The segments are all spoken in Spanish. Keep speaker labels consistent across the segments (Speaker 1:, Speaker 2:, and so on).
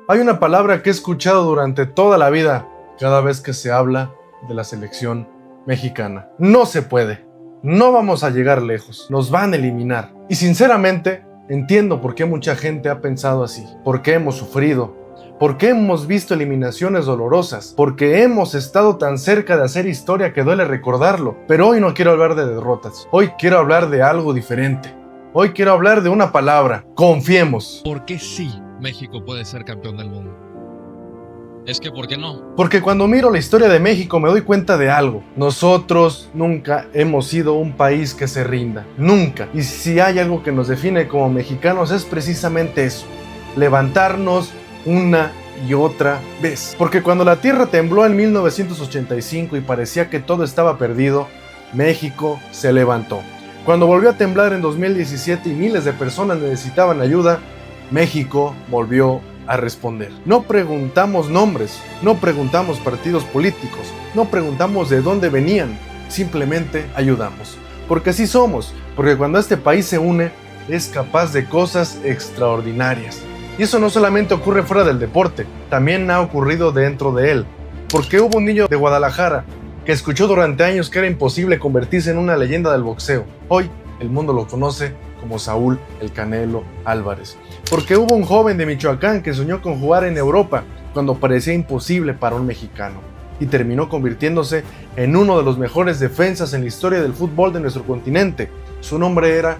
Speaker 1: Hay una palabra que he escuchado durante toda la vida, cada vez que se habla de la selección mexicana. No se puede. No vamos a llegar lejos. Nos van a eliminar. Y sinceramente, entiendo por qué mucha gente ha pensado así. Por qué hemos sufrido. Por qué hemos visto eliminaciones dolorosas. Porque hemos estado tan cerca de hacer historia que duele recordarlo. Pero hoy no quiero hablar de derrotas. Hoy quiero hablar de algo diferente. Hoy quiero hablar de una palabra. Confiemos.
Speaker 2: ¿Por qué sí México puede ser campeón del mundo? Es que ¿por qué no?
Speaker 1: Porque cuando miro la historia de México me doy cuenta de algo. Nosotros nunca hemos sido un país que se rinda. Nunca. Y si hay algo que nos define como mexicanos es precisamente eso. Levantarnos una y otra vez. Porque cuando la tierra tembló en 1985 y parecía que todo estaba perdido, México se levantó. Cuando volvió a temblar en 2017 y miles de personas necesitaban ayuda, México volvió a responder. No preguntamos nombres, no preguntamos partidos políticos, no preguntamos de dónde venían, simplemente ayudamos. Porque así somos, porque cuando este país se une, es capaz de cosas extraordinarias. Y eso no solamente ocurre fuera del deporte, también ha ocurrido dentro de él. Porque hubo un niño de Guadalajara que escuchó durante años que era imposible convertirse en una leyenda del boxeo. Hoy el mundo lo conoce como Saúl El Canelo Álvarez. Porque hubo un joven de Michoacán que soñó con jugar en Europa cuando parecía imposible para un mexicano y terminó convirtiéndose en uno de los mejores defensas en la historia del fútbol de nuestro continente. Su nombre era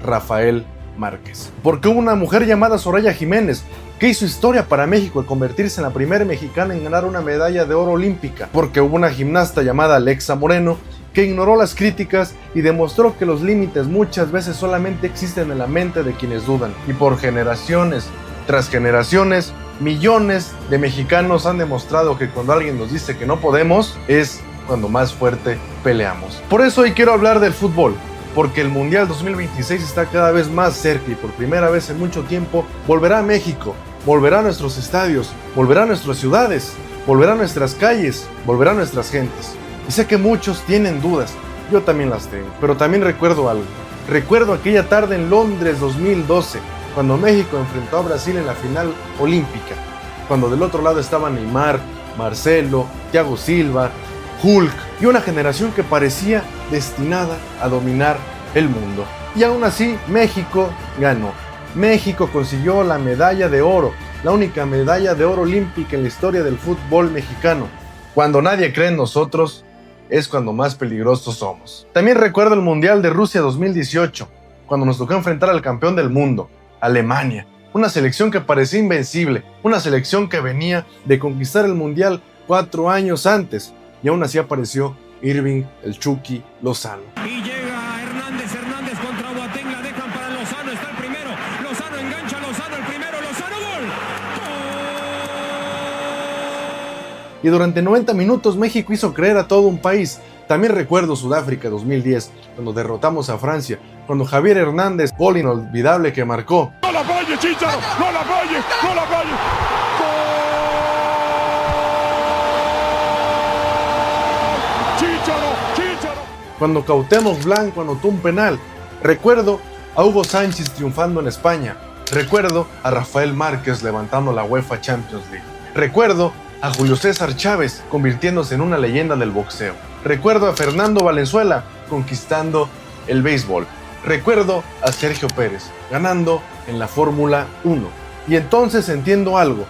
Speaker 1: Rafael Márquez. Porque hubo una mujer llamada Soraya Jiménez que hizo historia para México al convertirse en la primera mexicana en ganar una medalla de oro olímpica. Porque hubo una gimnasta llamada Alexa Moreno que ignoró las críticas y demostró que los límites muchas veces solamente existen en la mente de quienes dudan. Y por generaciones tras generaciones, millones de mexicanos han demostrado que cuando alguien nos dice que no podemos, es cuando más fuerte peleamos. Por eso hoy quiero hablar del fútbol, porque el Mundial 2026 está cada vez más cerca y por primera vez en mucho tiempo volverá a México, volverá a nuestros estadios, volverá a nuestras ciudades, volverá a nuestras calles, volverá a nuestras gentes. Y sé que muchos tienen dudas, yo también las tengo, pero también recuerdo algo. Recuerdo aquella tarde en Londres 2012, cuando México enfrentó a Brasil en la final olímpica, cuando del otro lado estaban Neymar, Marcelo, Thiago Silva, Hulk y una generación que parecía destinada a dominar el mundo. Y aún así, México ganó. México consiguió la medalla de oro, la única medalla de oro olímpica en la historia del fútbol mexicano. Cuando nadie cree en nosotros, es cuando más peligrosos somos. También recuerdo el Mundial de Rusia 2018, cuando nos tocó enfrentar al campeón del mundo, Alemania. Una selección que parecía invencible, una selección que venía de conquistar el Mundial 4 años antes, y aún así apareció Irving el Chucky Lozano.
Speaker 3: Y llega Hernández contra Boateng, la dejan para Lozano, está el primero, Lozano engancha, Lozano el primero, Lozano, ¡gol!
Speaker 1: Y durante 90 minutos México hizo creer a todo un país. También recuerdo Sudáfrica 2010, cuando derrotamos a Francia, cuando Javier Hernández, gol inolvidable que marcó.
Speaker 3: ¡No la falle, Chicharo! ¡No la falle! ¡No la falle!
Speaker 1: Cuando Cuauhtémoc Blanco anotó un penal. Recuerdo a Hugo Sánchez triunfando en España. Recuerdo a Rafael Márquez levantando la UEFA Champions League. Recuerdo a Julio César Chávez convirtiéndose en una leyenda del boxeo. Recuerdo a Fernando Valenzuela conquistando el béisbol. Recuerdo a Sergio Pérez ganando en la Fórmula 1. Y entonces entiendo algo.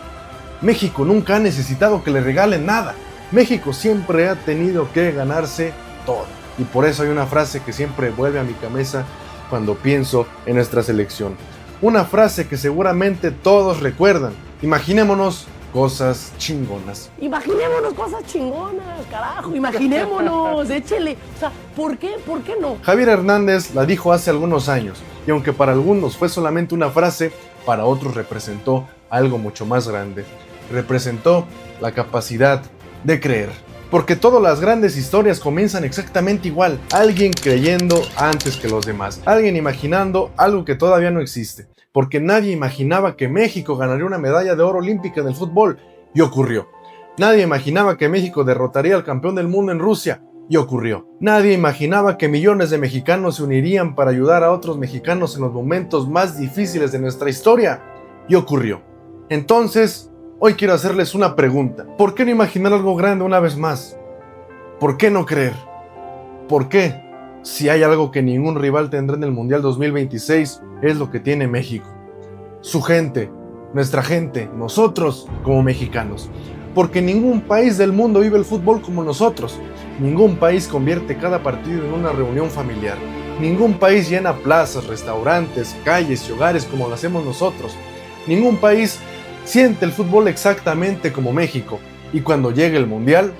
Speaker 1: México nunca ha necesitado que le regalen nada. México siempre ha tenido que ganarse todo. Y por eso hay una frase que siempre vuelve a mi cabeza cuando pienso en nuestra selección. Una frase que seguramente todos recuerdan. Imaginémonos cosas chingonas.
Speaker 4: Imaginémonos cosas chingonas, carajo. Imaginémonos, échele. O sea, ¿por qué? ¿Por qué no?
Speaker 1: Javier Hernández la dijo hace algunos años. Y aunque para algunos fue solamente una frase, para otros representó algo mucho más grande. Representó la capacidad de creer. Porque todas las grandes historias comienzan exactamente igual. Alguien creyendo antes que los demás. Alguien imaginando algo que todavía no existe. Porque nadie imaginaba que México ganaría una medalla de oro olímpica en el fútbol. Y ocurrió. Nadie imaginaba que México derrotaría al campeón del mundo en Rusia. Y ocurrió. Nadie imaginaba que millones de mexicanos se unirían para ayudar a otros mexicanos en los momentos más difíciles de nuestra historia. Y ocurrió. Entonces, hoy quiero hacerles una pregunta. ¿Por qué no imaginar algo grande una vez más? ¿Por qué no creer? ¿Por qué? Si hay algo que ningún rival tendrá en el Mundial 2026, es lo que tiene México. Su gente, nuestra gente, nosotros como mexicanos. Porque ningún país del mundo vive el fútbol como nosotros. Ningún país convierte cada partido en una reunión familiar. Ningún país llena plazas, restaurantes, calles y hogares como lo hacemos nosotros. Ningún país siente el fútbol exactamente como México. Y cuando llegue el Mundial,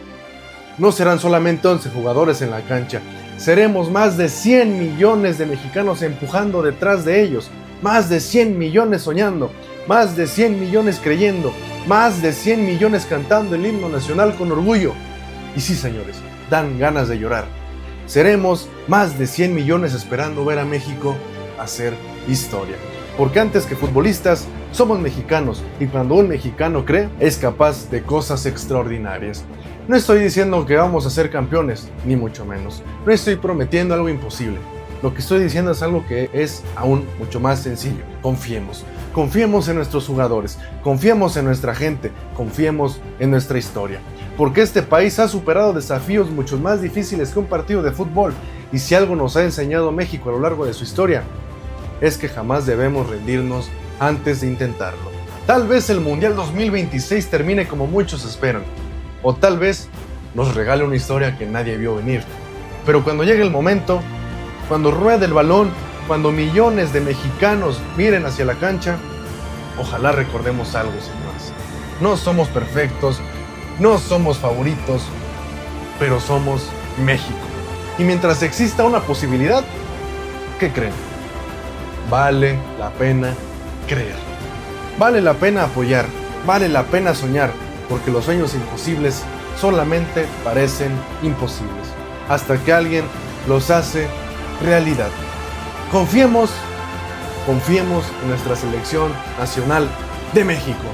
Speaker 1: no serán solamente 11 jugadores en la cancha. Seremos más de 100 millones de mexicanos empujando detrás de ellos. Más de 100 millones soñando. Más de 100 millones creyendo. Más de 100 millones cantando el himno nacional con orgullo. Y sí, señores, dan ganas de llorar. Seremos más de 100 millones esperando ver a México hacer historia. Porque antes que futbolistas, somos mexicanos. Y cuando un mexicano cree, es capaz de cosas extraordinarias. No estoy diciendo que vamos a ser campeones, ni mucho menos. No estoy prometiendo algo imposible. Lo que estoy diciendo es algo que es aún mucho más sencillo. Confiemos. Confiemos en nuestros jugadores. Confiemos en nuestra gente. Confiemos en nuestra historia. Porque este país ha superado desafíos mucho más difíciles que un partido de fútbol. Y si algo nos ha enseñado México a lo largo de su historia, es que jamás debemos rendirnos antes de intentarlo. Tal vez el Mundial 2026 termine como muchos esperan. O tal vez nos regale una historia que nadie vio venir. Pero cuando llegue el momento, cuando ruede el balón, cuando millones de mexicanos miren hacia la cancha, ojalá recordemos algo, señores. No somos perfectos, no somos favoritos, pero somos México. Y mientras exista una posibilidad, ¿qué creen? Vale la pena creer. Vale la pena apoyar, vale la pena soñar, porque los sueños imposibles solamente parecen imposibles, hasta que alguien los hace realidad. Confiemos en nuestra selección nacional de México.